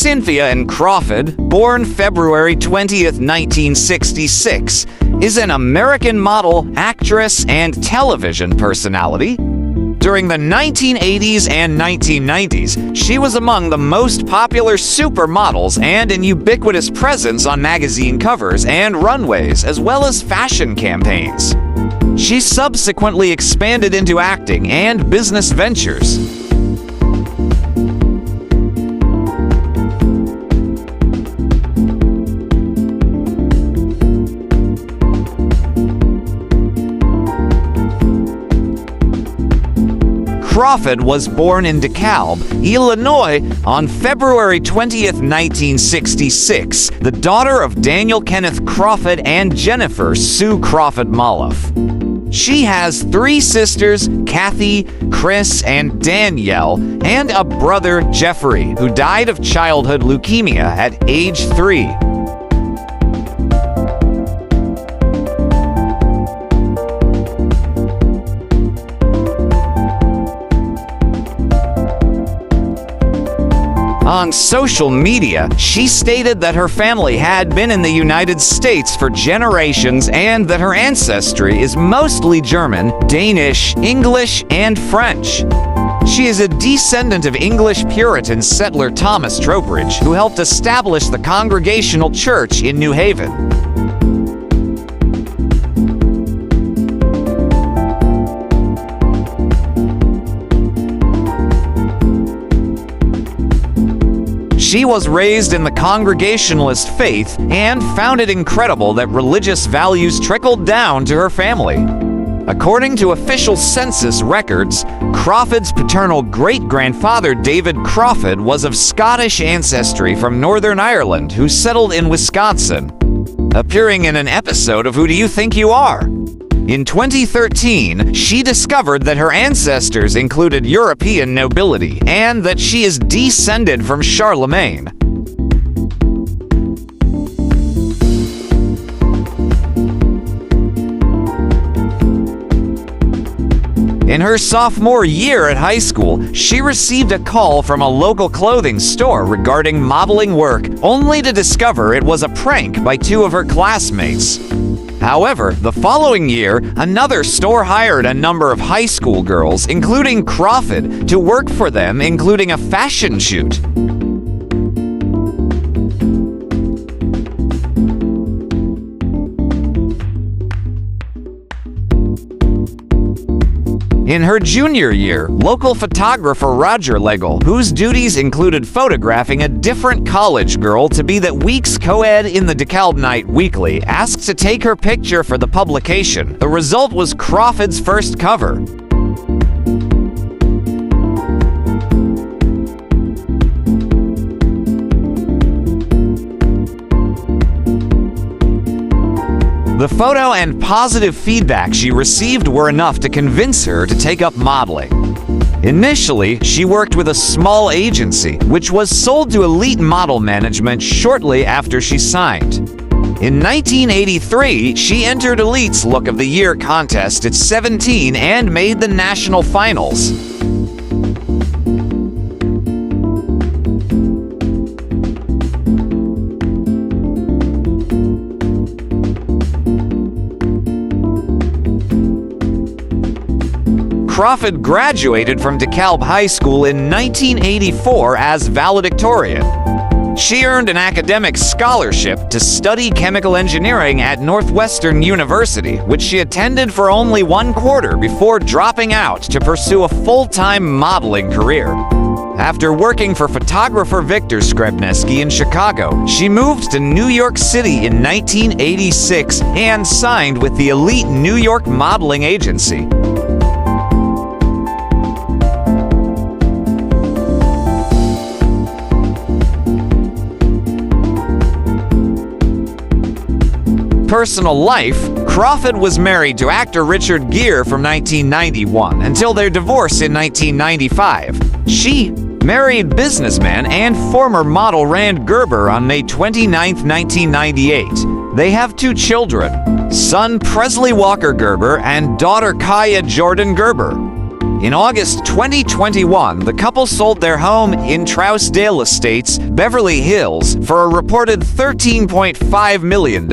Cynthia and Crawford, born February 20th, 1966, is an American model, actress, and television personality. During the 1980s and 1990s, she was among the most popular supermodels and an ubiquitous presence on magazine covers and runways, as well as fashion campaigns. She subsequently expanded into acting and business ventures. Crawford was born in DeKalb, Illinois, on February 20th, 1966, the daughter of Daniel Kenneth Crawford and Jennifer Sue Crawford Maloff. She has 3 sisters, Kathy, Chris, and Danielle, and a brother, Jeffrey, who died of childhood leukemia at age 3. On social media, she stated that her family had been in the United States for generations and that her ancestry is mostly German, Danish, English, and French. She is a descendant of English Puritan settler Thomas Trowbridge, who helped establish the Congregational Church in New Haven. She was raised in the Congregationalist faith and found it incredible that religious values trickled down to her family. According to official census records, Crawford's paternal great-grandfather David Crawford was of Scottish ancestry from Northern Ireland who settled in Wisconsin. Appearing in an episode of Who Do You Think You Are? In 2013, she discovered that her ancestors included European nobility and that she is descended from Charlemagne. In her sophomore year at high school, she received a call from a local clothing store regarding modeling work, only to discover it was a prank by 2 of her classmates. However, the following year, another store hired a number of high school girls, including Crawford, to work for them, including a fashion shoot. In her junior year, local photographer Roger Legel, whose duties included photographing a different college girl to be that week's co-ed in the DeKalb Night Weekly, asked to take her picture for the publication. The result was Crawford's first cover. The photo and positive feedback she received were enough to convince her to take up modeling. Initially, she worked with a small agency, which was sold to Elite Model Management shortly after she signed. In 1983, she entered Elite's Look of the Year contest at 17 and made the national finals. Crawford graduated from DeKalb High School in 1984 as valedictorian. She earned an academic scholarship to study chemical engineering at Northwestern University, which she attended for only 1 quarter before dropping out to pursue a full-time modeling career. After working for photographer Victor Skrebneski in Chicago, she moved to New York City in 1986 and signed with the Elite New York Modeling Agency. Personal life, Crawford was married to actor Richard Gere from 1991 until their divorce in 1995. She married businessman and former model Rand Gerber on May 29, 1998. They have 2 children, son Presley Walker Gerber and daughter Kaya Jordan Gerber. In August 2021, the couple sold their home in Trousdale Estates, Beverly Hills, for a reported $13.5 million.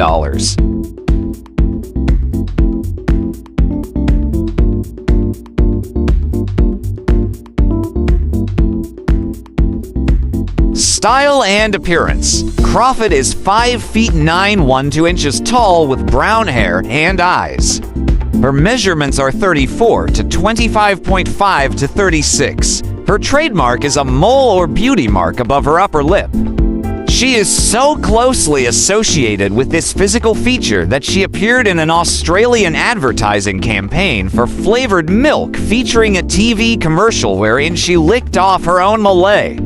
Style and appearance. Crawford is 5 feet 9, 1 2 inches tall with brown hair and eyes. Her measurements are 34 to 25.5 to 36. Her trademark is a mole or beauty mark above her upper lip. She is so closely associated with this physical feature that she appeared in an Australian advertising campaign for flavored milk featuring a TV commercial wherein she licked off her own Malay.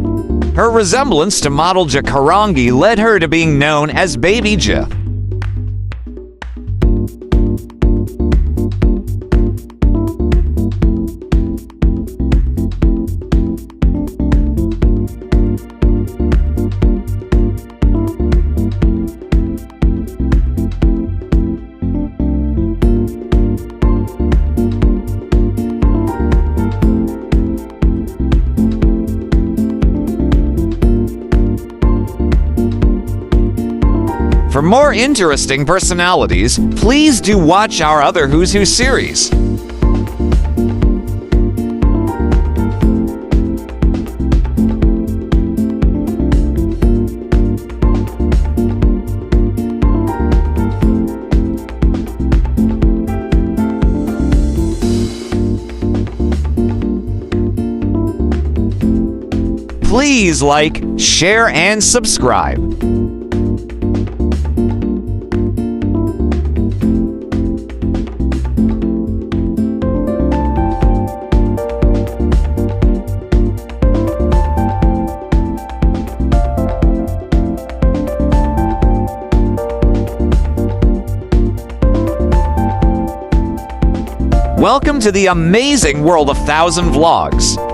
Her resemblance to model Ja Karangi led her to being known as Baby Ja. For more interesting personalities, please do watch our other Who's Who series. Please like, share, and subscribe. Welcome to the amazing world of 1000 vlogs.